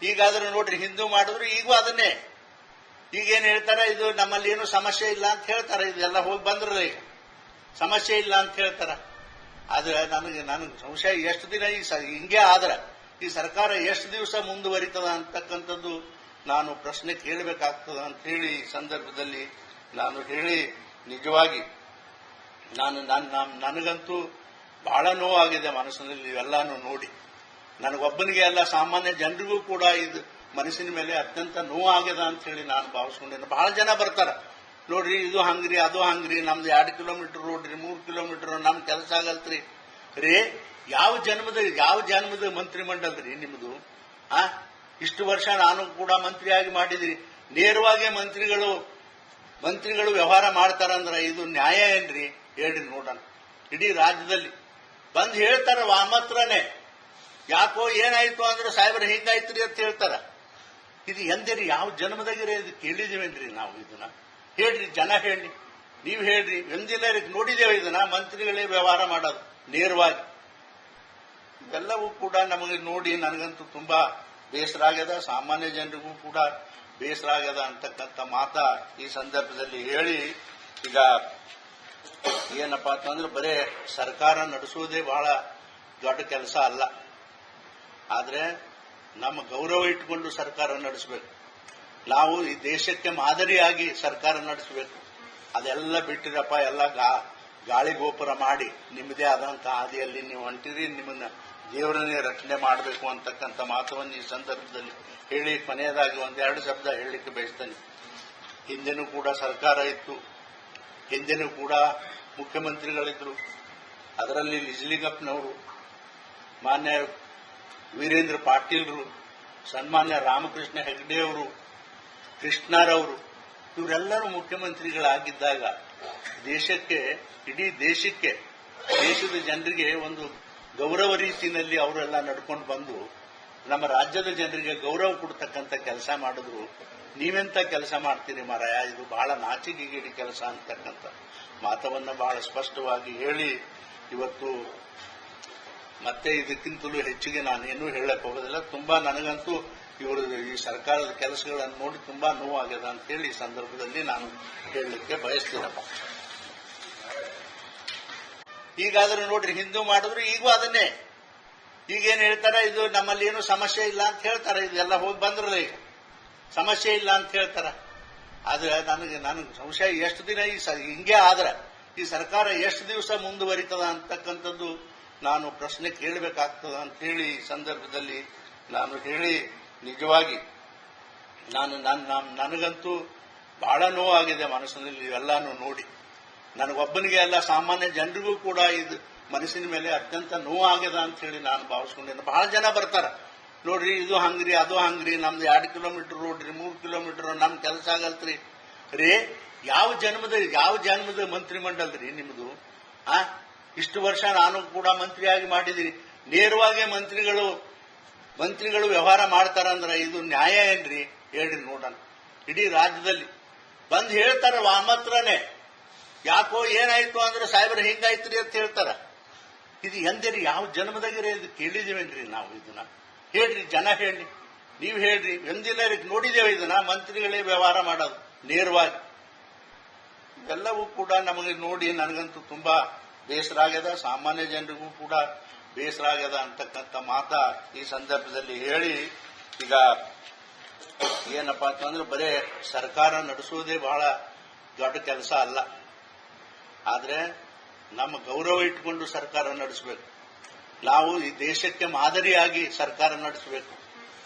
ಈಗಾದ್ರೂ ನೋಡ್ರಿ ಹಿಂದೂ ಮಾಡಿದ್ರು ಈಗೂ ಅದನ್ನೇ. ಈಗೇನು ಹೇಳ್ತಾರೆ, ಇದು ನಮ್ಮಲ್ಲಿ ಏನು ಸಮಸ್ಯೆ ಇಲ್ಲ ಅಂತ ಹೇಳ್ತಾರೆ. ಇದೆಲ್ಲ ಹೋಗಿ ಬಂದ್ರಲ್ಲ, ಈಗ ಸಮಸ್ಯೆ ಇಲ್ಲ ಅಂತ ಹೇಳ್ತಾರ. ಆದ್ರೆ ನನಗೆ ಸಂಶಯ, ಎಷ್ಟು ದಿನ ಹಿಂಗೆ ಆದ್ರೆ ಈ ಸರ್ಕಾರ ಎಷ್ಟು ದಿವಸ ಮುಂದುವರಿತದ ಅಂತಕ್ಕಂಥದ್ದು ನಾನು ಪ್ರಶ್ನೆ ಕೇಳಬೇಕಾಗ್ತದ ಅಂತ ಹೇಳಿ ಈ ಸಂದರ್ಭದಲ್ಲಿ ನಾನು ಹೇಳಿ, ನಿಜವಾಗಿ ನನಗಂತೂ ಬಹಳ ನೋವಾಗಿದೆ ಮನಸ್ಸಿನಲ್ಲಿ ಇವೆಲ್ಲಾನು ನೋಡಿ. ನನಗೊಬ್ಬನಿಗೆ ಅಲ್ಲ, ಸಾಮಾನ್ಯ ಜನರಿಗೂ ಕೂಡ ಇದು ಮನಸ್ಸಿನ ಮೇಲೆ ಅತ್ಯಂತ ನೋವಾಗಿದೆ ಅಂತ ಹೇಳಿ ನಾನು ಭಾವಿಸ್ಕೊಂಡೇನೆ. ಬಹಳ ಜನ ಬರ್ತಾರ, ನೋಡ್ರಿ ಇದು ಹಂಗ್ರಿ ಅದು ಹಂಗ್ರಿ, ನಮ್ದು 2 ಕಿಲೋಮೀಟರ್ ರೋಡ್ ರೀ, 3 ಕಿಲೋಮೀಟರ್ ನಮ್ ಕೆಲಸ ಆಗಲ್ತ್ರಿ. ರೇ, ಯಾವ ಜನ್ಮದ ಮಂತ್ರಿಮಂಡಲ ರೀ ನಿಮ್ದು? ಇಷ್ಟು ವರ್ಷ ನಾನು ಕೂಡ ಮಂತ್ರಿಯಾಗಿ ಮಾಡಿದಿರಿ. ನೇರವಾಗಿ ಮಂತ್ರಿಗಳು ವ್ಯವಹಾರ ಮಾಡ್ತಾರಂದ್ರ ಇದು ನ್ಯಾಯ ಏನ್ರಿ? ಹೇಳ್ರಿ ನೋಡೋಣ. ಇಡೀ ರಾಜ್ಯದಲ್ಲಿ ಬಂದು ಹೇಳ್ತಾರ ವಾಮತ್ರನೇ, ಯಾಕೋ ಏನಾಯ್ತು ಅಂದ್ರೆ ಸಾಹೇಬ್ರ ಹಿಂಗಾಯ್ತ್ರಿ ಅಂತ ಹೇಳ್ತಾರ. ಇದು ಎಂದೇರಿ? ಯಾವ ಜನ್ಮದಾಗಿರೇ ಇದು ಕೇಳಿದೇವೇನ್ರಿ ನಾವು? ಇದನ್ನ ಹೇಳ್ರಿ, ಜನ ಹೇಳಿ, ನೀವ್ ಹೇಳ್ರಿ. ಎಂದಿಲ್ಲ ನೋಡಿದೇವೆ ಇದನ್ನ, ಮಂತ್ರಿಗಳೇ ವ್ಯವಹಾರ ಮಾಡೋದು ನೇರವಾಗಿ. ಇವೆಲ್ಲವೂ ಕೂಡ ನಮಗೆ ನೋಡಿ ನನಗಂತೂ ತುಂಬಾ ಬೇಸರ ಆಗ್ಯದ, ಸಾಮಾನ್ಯ ಜನರಿಗೂ ಕೂಡ ಬೇಸರ ಆಗ್ಯದ ಅಂತಕ್ಕಂಥ ಮಾತ ಈ ಸಂದರ್ಭದಲ್ಲಿ ಹೇಳಿ, ಈಗ ಏನಪ್ಪಾ ಅಂತಂದ್ರೆ ಬರೇ ಸರ್ಕಾರ ನಡೆಸುವುದೇ ಬಹಳ ದೊಡ್ಡ ಕೆಲಸ ಅಲ್ಲ. ಆದ್ರೆ ನಮ್ಮ ಗೌರವ ಇಟ್ಟುಕೊಂಡು ಸರ್ಕಾರ ನಡೆಸಬೇಕು. ನಾವು ಈ ದೇಶಕ್ಕೆ ಮಾದರಿಯಾಗಿ ಸರ್ಕಾರ ನಡೆಸಬೇಕು. ಅದೆಲ್ಲ ಬಿಟ್ಟಿರಪ್ಪ, ಎಲ್ಲ ಗಾಳಿ ಗೋಪುರ ಮಾಡಿ ನಿಮ್ಮದೇ ಆದಂತಹ ಹಾದಿಯಲ್ಲಿ ನೀವು ಹೊಂಟಿರಿ, ನಿಮ್ಮನ್ನ ದೇವರನ್ನೇ ರಕ್ಷಣೆ ಮಾಡಬೇಕು ಅಂತಕ್ಕಂಥ ಮಾತವನ್ನು ಈ ಸಂದರ್ಭದಲ್ಲಿ ಹೇಳಿ ಕೊನೆಯದಾಗಿ 1-2 ಶಬ್ದ ಹೇಳಲಿಕ್ಕೆ ಬಯಸ್ತೇನೆ. ಹಿಂದೆನೂ ಕೂಡ ಸರ್ಕಾರ ಇತ್ತು, ಹಿಂದೆನೂ ಕೂಡ ಮುಖ್ಯಮಂತ್ರಿಗಳಿದ್ರು. ಅದರಲ್ಲಿ ನಿಜಲಿಂಗಪ್ಪನವರು, ಮಾನ್ಯ ವೀರೇಂದ್ರ ಪಾಟೀಲ್ರು, ಸನ್ಮಾನ್ಯ ರಾಮಕೃಷ್ಣ ಹೆಗಡೆ ಅವರು, ಕೃಷ್ಣರವರು, ಇವರೆಲ್ಲರೂ ಮುಖ್ಯಮಂತ್ರಿಗಳಾಗಿದ್ದಾಗ ದೇಶಕ್ಕೆ, ಇಡೀ ದೇಶಕ್ಕೆ, ದೇಶದ ಜನರಿಗೆ ಒಂದು ಗೌರವ ರೀತಿಯಲ್ಲಿ ಅವರೆಲ್ಲ ನಡ್ಕೊಂಡು ಬಂದು ನಮ್ಮ ರಾಜ್ಯದ ಜನರಿಗೆ ಗೌರವ ಕೊಡ್ತಕ್ಕಂಥ ಕೆಲಸ ಮಾಡಿದ್ರು. ನೀವೆಂತ ಕೆಲಸ ಮಾಡ್ತೀರಿ ಮಾರಾಯ, ಇದು ಬಹಳ ನಾಚಿಕೆಗೇಡಿ ಕೆಲಸ ಅಂತಕ್ಕಂಥ ಮಾತವನ್ನ ಬಹಳ ಸ್ಪಷ್ಟವಾಗಿ ಹೇಳಿ, ಇವತ್ತು ಮತ್ತೆ ಇದಕ್ಕಿಂತಲೂ ಹೆಚ್ಚಿಗೆ ನಾನೇನು ಹೇಳಕ್ ಹೋಗೋದಿಲ್ಲ. ತುಂಬಾ ನನಗಂತೂ ಇವರು ಈ ಸರ್ಕಾರದ ಕೆಲಸಗಳನ್ನು ನೋಡಿ ತುಂಬಾ ನೋವಾಗ್ಯದ ಅಂತ ಹೇಳಿ ಈ ಸಂದರ್ಭದಲ್ಲಿ ನಾನು ಹೇಳಲಿಕ್ಕೆ ಬಯಸ್ತೀನಪ್ಪ. ಈಗಾದ್ರೂ ನೋಡ್ರಿ ಹಿಂದೂ ಮಾಡಿದ್ರು ಈಗೂ ಅದನ್ನೇ. ಈಗೇನು ಹೇಳ್ತಾರೆ, ಇದು ನಮ್ಮಲ್ಲಿ ಏನು ಸಮಸ್ಯೆ ಇಲ್ಲ ಅಂತ ಹೇಳ್ತಾರೆ. ಇದೆಲ್ಲ ಹೋಗಿ ಬಂದ್ರಲ್ಲ, ಈಗ ಸಮಸ್ಯೆ ಇಲ್ಲ ಅಂತ ಹೇಳ್ತಾರ. ಆದ್ರೆ ನನಗೆ ಸಂಶಯ, ಎಷ್ಟು ದಿನ ಹಿಂಗೆ ಆದ್ರೆ ಈ ಸರ್ಕಾರ ಎಷ್ಟು ದಿವಸ ಮುಂದುವರಿತದ ಅಂತಕ್ಕಂಥದ್ದು ನಾನು ಪ್ರಶ್ನೆ ಕೇಳಬೇಕಾಗ್ತದ ಅಂತ ಹೇಳಿ ಈ ಸಂದರ್ಭದಲ್ಲಿ ನಾನು ಹೇಳಿ, ನಿಜವಾಗಿ ನನಗಂತೂ ಬಹಳ ನೋವಾಗಿದೆ ಮನಸ್ಸಿನಲ್ಲಿ ಇವೆಲ್ಲಾನು ನೋಡಿ. ನನಗೊಬ್ಬನಿಗೆ ಅಲ್ಲ, ಸಾಮಾನ್ಯ ಜನರಿಗೂ ಕೂಡ ಇದು ಮನಸ್ಸಿನ ಮೇಲೆ ಅತ್ಯಂತ ನೋವಾಗ್ಯದ ಅಂತ ಹೇಳಿ ನಾನು ಭಾವಿಸ್ಕೊಂಡೇನೆ. ಬಹಳ ಜನ ಬರ್ತಾರ, ನೋಡ್ರಿ ಇದು ಹಂಗ್ರಿ ಅದು ಹಂಗ್ರಿ, ನಮ್ದು 2 ಕಿಲೋಮೀಟರ್ ರೋಡ್ ರೀ, 3 ಕಿಲೋಮೀಟರ್ ನಮ್ ಕೆಲಸ ಆಗಲ್ತ್ರಿ. ರೇ, ಯಾವ ಜನ್ಮದ ಮಂತ್ರಿಮಂಡಲ ರೀ ನಿಮ್ದು? ಇಷ್ಟು ವರ್ಷ ನಾನು ಕೂಡ ಮಂತ್ರಿಯಾಗಿ ಮಾಡಿದಿರಿ. ನೇರವಾಗಿ ಮಂತ್ರಿಗಳು ವ್ಯವಹಾರ ಮಾಡ್ತಾರಂದ್ರ ಇದು ನ್ಯಾಯ ಏನ್ರಿ? ಹೇಳ್ರಿ ನೋಡೋಣ. ಇಡೀ ರಾಜ್ಯದಲ್ಲಿ ಬಂದು ಹೇಳ್ತಾರ ವಾಮತ್ರನೇ, ಯಾಕೋ ಏನಾಯ್ತು ಅಂದ್ರೆ ಸಾಹೇಬ್ರ ಹಿಂಗಾಯ್ತ್ರಿ ಅಂತ ಹೇಳ್ತಾರ. ಇದು ಎಂದೇರಿ? ಯಾವ ಜನ್ಮದಾಗಿರೇ ಇದು ಕೇಳಿದೇವೇನ್ರಿ ನಾವು? ಇದನ್ನ ಹೇಳ್ರಿ, ಜನ ಹೇಳಿ, ನೀವ್ ಹೇಳ್ರಿ. ಎಂದಿಲ್ಲ ನೋಡಿದೇವೆ ಇದನ್ನ, ಮಂತ್ರಿಗಳೇ ವ್ಯವಹಾರ ಮಾಡೋದು ನೇರವಾಗಿ. ಇವೆಲ್ಲವೂ ಕೂಡ ನಮಗೆ ನೋಡಿ ನನಗಂತೂ ತುಂಬಾ ಬೇಸರ ಆಗ್ಯದ, ಸಾಮಾನ್ಯ ಜನರಿಗೂ ಕೂಡ ಬೇಸರ ಆಗ್ಯದ ಅಂತಕ್ಕಂಥ ಮಾತ ಈ ಸಂದರ್ಭದಲ್ಲಿ ಹೇಳಿ, ಈಗ ಏನಪ್ಪಾ ಅಂತಂದ್ರೆ ಬರೇ ಸರ್ಕಾರ ನಡೆಸುವುದೇ ಬಹಳ ದೊಡ್ಡ ಕೆಲಸ ಅಲ್ಲ. ಆದ್ರೆ ನಮ್ಮ ಗೌರವ ಇಟ್ಟುಕೊಂಡು ಸರ್ಕಾರ ನಡೆಸಬೇಕು. ನಾವು ಈ ದೇಶಕ್ಕೆ ಮಾದರಿಯಾಗಿ ಸರ್ಕಾರ ನಡೆಸಬೇಕು.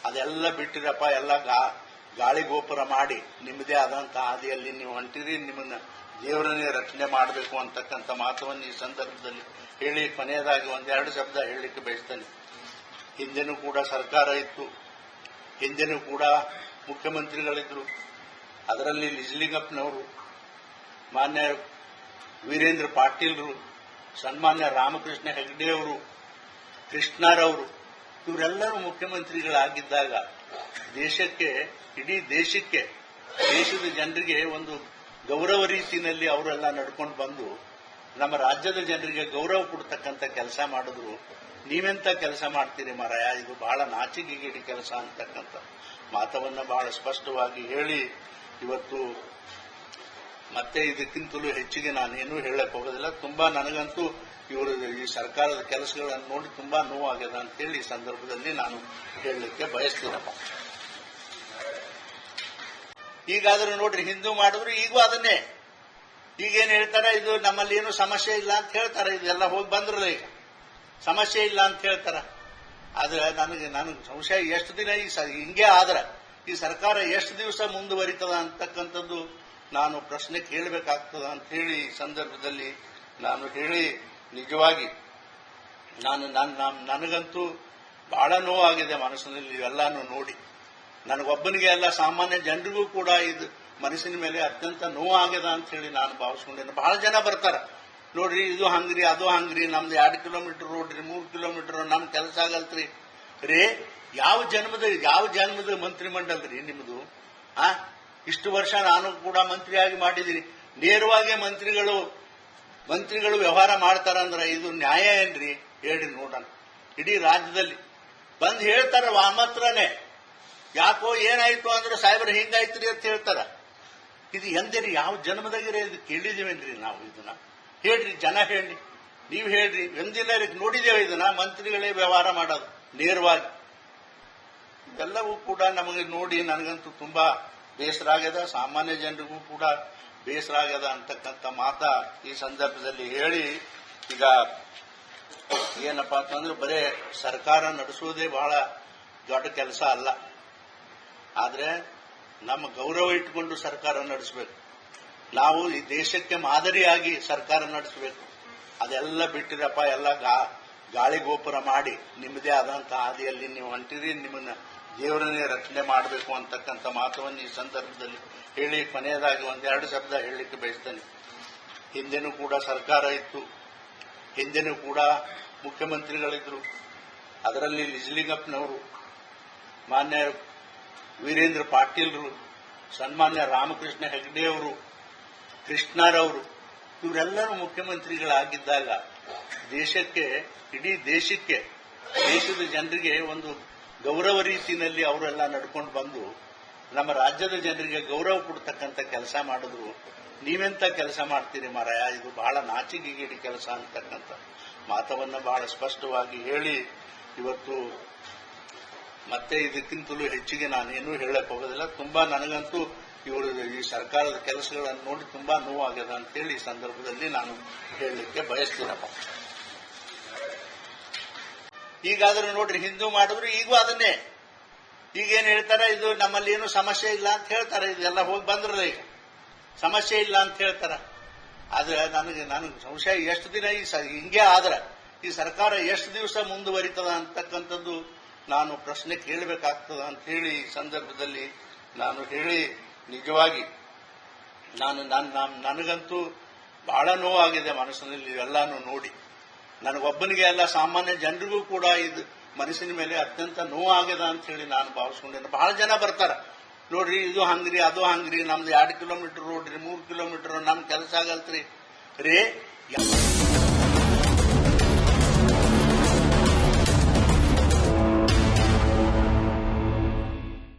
ಅದೆಲ್ಲ ಬಿಟ್ಟಿರಪ್ಪ, ಎಲ್ಲ ಗಾಳಿ ಗೋಪುರ ಮಾಡಿ ನಿಮ್ಮದೇ ಆದಂತಹ ಹಾದಿಯಲ್ಲಿ ನೀವು ಹೊಂಟಿರಿ, ನಿಮ್ಮನ್ನ ದೇವರನ್ನೇ ರಕ್ಷಣೆ ಮಾಡಬೇಕು ಅಂತಕ್ಕಂಥ ಮಾತವನ್ನು ಈ ಸಂದರ್ಭದಲ್ಲಿ ಹೇಳಿ ಕೊನೆಯದಾಗಿ 1-2 ಶಬ್ದ ಹೇಳಲಿಕ್ಕೆ ಬಯಸ್ತೇನೆ. ಹಿಂದೆನೂ ಕೂಡ ಸರ್ಕಾರ ಇತ್ತು, ಹಿಂದೆನೂ ಕೂಡ ಮುಖ್ಯಮಂತ್ರಿಗಳಿದ್ರು. ಅದರಲ್ಲಿ ನಿಜಲಿಂಗಪ್ಪನವರು, ಮಾನ್ಯ ವೀರೇಂದ್ರ ಪಾಟೀಲ್ರು, ಸನ್ಮಾನ್ಯ ರಾಮಕೃಷ್ಣ ಹೆಗಡೆ ಅವರು, ಕೃಷ್ಣರವರು, ಇವರೆಲ್ಲರೂ ಮುಖ್ಯಮಂತ್ರಿಗಳಾಗಿದ್ದಾಗ ದೇಶಕ್ಕೆ, ಇಡೀ ದೇಶಕ್ಕೆ, ದೇಶದ ಜನರಿಗೆ ಒಂದು ಗೌರವ ರೀತಿಯಲ್ಲಿ ಅವರೆಲ್ಲ ನಡ್ಕೊಂಡು ಬಂದು ನಮ್ಮ ರಾಜ್ಯದ ಜನರಿಗೆ ಗೌರವ ಕೊಡ್ತಕ್ಕಂಥ ಕೆಲಸ ಮಾಡಿದ್ರು. ನೀವೆಂತ ಕೆಲಸ ಮಾಡ್ತೀರಿ ಮಾರಾಯ, ಇದು ಬಹಳ ನಾಚಿಕೆಗೇಡಿ ಕೆಲಸ ಅಂತಕ್ಕಂಥ ಮಾತವನ್ನ ಬಹಳ ಸ್ಪಷ್ಟವಾಗಿ ಹೇಳಿ ಇವತ್ತು ಮತ್ತೆ ಇದಕ್ಕಿಂತಲೂ ಹೆಚ್ಚಿಗೆ ನಾನೇನು ಹೇಳಕ್ ಹೋಗೋದಿಲ್ಲ. ತುಂಬಾ ನನಗಂತೂ ಇವರು ಈ ಸರ್ಕಾರದ ಕೆಲಸಗಳನ್ನು ನೋಡಿ ತುಂಬಾ ನೋವಾಗ್ಯದ ಅಂತ ಹೇಳಿ ಈ ಸಂದರ್ಭದಲ್ಲಿ ನಾನು ಹೇಳಲಿಕ್ಕೆ ಬಯಸ್ತೀನಪ್ಪ. ಈಗಾದ್ರೂ ನೋಡ್ರಿ, ಹಿಂದೂ ಮಾಡಿದ್ರು ಈಗೂ ಅದನ್ನೇ. ಈಗೇನು ಹೇಳ್ತಾರೆ, ಇದು ನಮ್ಮಲ್ಲಿ ಏನು ಸಮಸ್ಯೆ ಇಲ್ಲ ಅಂತ ಹೇಳ್ತಾರೆ. ಇದೆಲ್ಲ ಹೋಗಿ ಬಂದ್ರಲ್ಲ, ಈಗ ಸಮಸ್ಯೆ ಇಲ್ಲ ಅಂತ ಹೇಳ್ತಾರ. ಆದ್ರೆ ನನಗೆ ಸಂಶಯ, ಎಷ್ಟು ದಿನ ಹಿಂಗೆ ಆದ್ರೆ ಈ ಸರ್ಕಾರ ಎಷ್ಟು ದಿವಸ ಮುಂದುವರಿತದ ಅಂತಕ್ಕಂಥದ್ದು ನಾನು ಪ್ರಶ್ನೆ ಕೇಳಬೇಕಾಗ್ತದ ಅಂತ ಹೇಳಿ ಈ ಸಂದರ್ಭದಲ್ಲಿ ನಾನು ಹೇಳಿ, ನಿಜವಾಗಿ ನನಗಂತೂ ಬಹಳ ನೋವಾಗಿದೆ ಮನಸ್ಸಿನಲ್ಲಿ ಇವೆಲ್ಲಾನು ನೋಡಿ. ನನಗೊಬ್ಬನಿಗೆ ಅಲ್ಲ, ಸಾಮಾನ್ಯ ಜನರಿಗೂ ಕೂಡ ಇದು ಮನಸ್ಸಿನ ಮೇಲೆ ಅತ್ಯಂತ ನೋವಾಗ್ಯದ ಅಂತ ಹೇಳಿ ನಾನು ಭಾವಿಸ್ಕೊಂಡೇನೆ. ಬಹಳ ಜನ ಬರ್ತಾರ, ನೋಡ್ರಿ ಇದು ಹಂಗ್ರಿ ಅದು ಹಂಗ್ರಿ, ನಮ್ದು 2 ಕಿಲೋಮೀಟರ್ ರೋಡ್ ರೀ, 3 ಕಿಲೋಮೀಟರ್, ನಮ್ ಕೆಲಸ ಆಗಲ್ತ್ರಿ. ರೇ, ಯಾವ ಜನ್ಮದ ಮಂತ್ರಿಮಂಡಲ ರೀ ನಿಮ್ದು? ಇಷ್ಟು ವರ್ಷ ನಾನು ಕೂಡ ಮಂತ್ರಿಯಾಗಿ ಮಾಡಿದಿರಿ. ನೇರವಾಗಿ ಮಂತ್ರಿಗಳು ವ್ಯವಹಾರ ಮಾಡ್ತಾರಂದ್ರ ಇದು ನ್ಯಾಯ ಏನ್ರಿ? ಹೇಳ್ರಿ ನೋಡೋಣ. ಇಡೀ ರಾಜ್ಯದಲ್ಲಿ ಬಂದ್ ಹೇಳ್ತಾರ ವಾಮತ್ರನೇ, ಯಾಕೋ ಏನಾಯ್ತು ಅಂದ್ರೆ ಸಾಹೇಬ್ರ ಹಿಂಗಾಯ್ತ್ರಿ ಅಂತ ಹೇಳ್ತಾರ. ಇದು ಎಂದೇರಿ? ಯಾವ ಜನ್ಮದಾಗಿರಿ ಇದು ಕೇಳಿದೇವೇನ್ರಿ ನಾವು? ಇದನ್ನ ಹೇಳ್ರಿ, ಜನ ಹೇಳ್ರಿ, ನೀವು ಹೇಳ್ರಿ. ಒಂದಿನ ನೋಡಿದೇವೆ ಇದನ್ನ, ಮಂತ್ರಿಗಳೇ ವ್ಯವಹಾರ ಮಾಡೋದು ನೇರವಾಗಿ. ಇದೆಲ್ಲವೂ ಕೂಡ ನಮಗೆ ನೋಡಿ ನನಗಂತೂ ತುಂಬಾ ಬೇಸರ ಆಗ್ಯದ, ಸಾಮಾನ್ಯ ಜನರಿಗೂ ಕೂಡ ಬೇಸರ ಆಗ್ಯದ ಅಂತಕ್ಕಂಥ ಮಾತ ಈ ಸಂದರ್ಭದಲ್ಲಿ ಹೇಳಿ, ಈಗ ಏನಪ್ಪಾ ಅಂತಂದ್ರೆ ಬರೇ ಸರ್ಕಾರ ನಡೆಸೋದೇ ಬಹಳ ದೊಡ್ಡ ಕೆಲಸ ಅಲ್ಲ. ಆದ್ರೆ ನಮ್ಮ ಗೌರವ ಇಟ್ಟುಕೊಂಡು ಸರ್ಕಾರ ನಡೆಸಬೇಕು. ನಾವು ಈ ದೇಶಕ್ಕೆ ಮಾದರಿಯಾಗಿ ಸರ್ಕಾರ ನಡೆಸಬೇಕು. ಅದೆಲ್ಲ ಬಿಟ್ಟಿರಪ್ಪ, ಎಲ್ಲ ಗಾಳಿ ಗೋಪುರ ಮಾಡಿ ನಿಮ್ಮದೇ ಆದಂತಹ ಹಾದಿಯಲ್ಲಿ ನೀವು ಹೊಂಟಿರಿ, ನಿಮ್ಮನ್ನ ದೇವರನ್ನೇ ರಕ್ಷಣೆ ಮಾಡಬೇಕು ಅಂತಕ್ಕಂಥ ಮಾತವನ್ನು ಈ ಸಂದರ್ಭದಲ್ಲಿ ಹೇಳಿ ಕೊನೆಯದಾಗಿ 1-2 ಶಬ್ದ ಹೇಳಲಿಕ್ಕೆ ಬಯಸ್ತೇನೆ. ಹಿಂದೆನೂ ಕೂಡ ಸರ್ಕಾರ ಇತ್ತು, ಹಿಂದೆನೂ ಕೂಡ ಮುಖ್ಯಮಂತ್ರಿಗಳಿದ್ರು. ಅದರಲ್ಲಿ ನಿಜಲಿಂಗಪ್ಪನವರು, ಮಾನ್ಯ ವೀರೇಂದ್ರ ಪಾಟೀಲ್ರು, ಸನ್ಮಾನ್ಯ ರಾಮಕೃಷ್ಣ ಹೆಗಡೆಯವರು, ಕೃಷ್ಣರವರು, ಇವರೆಲ್ಲರೂ ಮುಖ್ಯಮಂತ್ರಿಗಳಾಗಿದ್ದಾಗ ದೇಶಕ್ಕೆ, ಇಡೀ ದೇಶಕ್ಕೆ, ದೇಶದ ಜನರಿಗೆ ಒಂದು ಗೌರವ ರೀತಿಯಲ್ಲಿ ಅವರೆಲ್ಲ ನಡ್ಕೊಂಡು ಬಂದು ನಮ್ಮ ರಾಜ್ಯದ ಜನರಿಗೆ ಗೌರವ ಕೊಡ್ತಕ್ಕಂಥ ಕೆಲಸ ಮಾಡಿದ್ರು. ನೀವೆಂತ ಕೆಲಸ ಮಾಡ್ತೀರಿ ಮಾರಾಯ, ಇದು ಬಹಳ ನಾಚಿಕೆಗೇಡಿ ಕೆಲಸ ಅಂತಕ್ಕಂಥ ಮಾತವನ್ನ ಬಹಳ ಸ್ಪಷ್ಟವಾಗಿ ಹೇಳಿ ಇವತ್ತು ಮತ್ತೆ ಇದಕ್ಕಿಂತಲೂ ಹೆಚ್ಚಿಗೆ ನಾನೇನು ಹೇಳಕ್ ಹೋಗೋದಿಲ್ಲ. ತುಂಬಾ ನನಗಂತೂ ಇವರು ಈ ಸರ್ಕಾರದ ಕೆಲಸಗಳನ್ನು ನೋಡಿ ತುಂಬಾ ನೋವಾಗ್ಯದ ಅಂತ ಹೇಳಿ ಈ ಸಂದರ್ಭದಲ್ಲಿ ನಾನು ಹೇಳಲಿಕ್ಕೆ ಬಯಸ್ತೀನಪ್ಪ. ಈಗಾದ್ರೂ ನೋಡ್ರಿ, ಹಿಂದೂ ಮಾಡಿದ್ರು ಈಗೂ ಅದನ್ನೇ. ಈಗೇನು ಹೇಳ್ತಾರೆ, ಇದು ನಮ್ಮಲ್ಲಿ ಏನು ಸಮಸ್ಯೆ ಇಲ್ಲ ಅಂತ ಹೇಳ್ತಾರೆ. ಇದೆಲ್ಲ ಹೋಗಿ ಬಂದ್ರಲ್ಲ, ಈಗ ಸಮಸ್ಯೆ ಇಲ್ಲ ಅಂತ ಹೇಳ್ತಾರ. ಆದ್ರೆ ನನಗೆ ಸಂಶಯ, ಎಷ್ಟು ದಿನ ಹಿಂಗೆ ಆದ್ರೆ ಈ ಸರ್ಕಾರ ಎಷ್ಟು ದಿವಸ ಮುಂದುವರಿತದ ಅಂತಕ್ಕಂಥದ್ದು ನಾನು ಪ್ರಶ್ನೆ ಕೇಳಬೇಕಾಗ್ತದ ಅಂತ ಹೇಳಿ ಈ ಸಂದರ್ಭದಲ್ಲಿ ನಾನು ಹೇಳಿ, ನಿಜವಾಗಿ ನನಗಂತೂ ಬಹಳ ನೋವಾಗಿದೆ ಮನಸ್ಸಿನಲ್ಲಿ ಇವೆಲ್ಲಾನು ನೋಡಿ. ನನಗೊಬ್ಬನಿಗೆ ಅಲ್ಲ, ಸಾಮಾನ್ಯ ಜನರಿಗೂ ಕೂಡ ಇದು ಮನಸ್ಸಿನ ಮೇಲೆ ಅತ್ಯಂತ ನೋವಾಗ್ಯದ ಅಂತ ಹೇಳಿ ನಾನು ಭಾವಿಸ್ಕೊಂಡೇನೆ. ಬಹಳ ಜನ ಬರ್ತಾರ, ನೋಡ್ರಿ ಇದು ಹಂಗ್ರಿ ಅದು ಹಂಗ್ರಿ, ನಮ್ದು 2 ಕಿಲೋಮೀಟರ್ ರೋಡ್ ರೀ, 3 ಕಿಲೋಮೀಟರ್, ನಮ್ ಕೆಲಸ ಆಗಲ್ತ್ರಿ. ರೇ,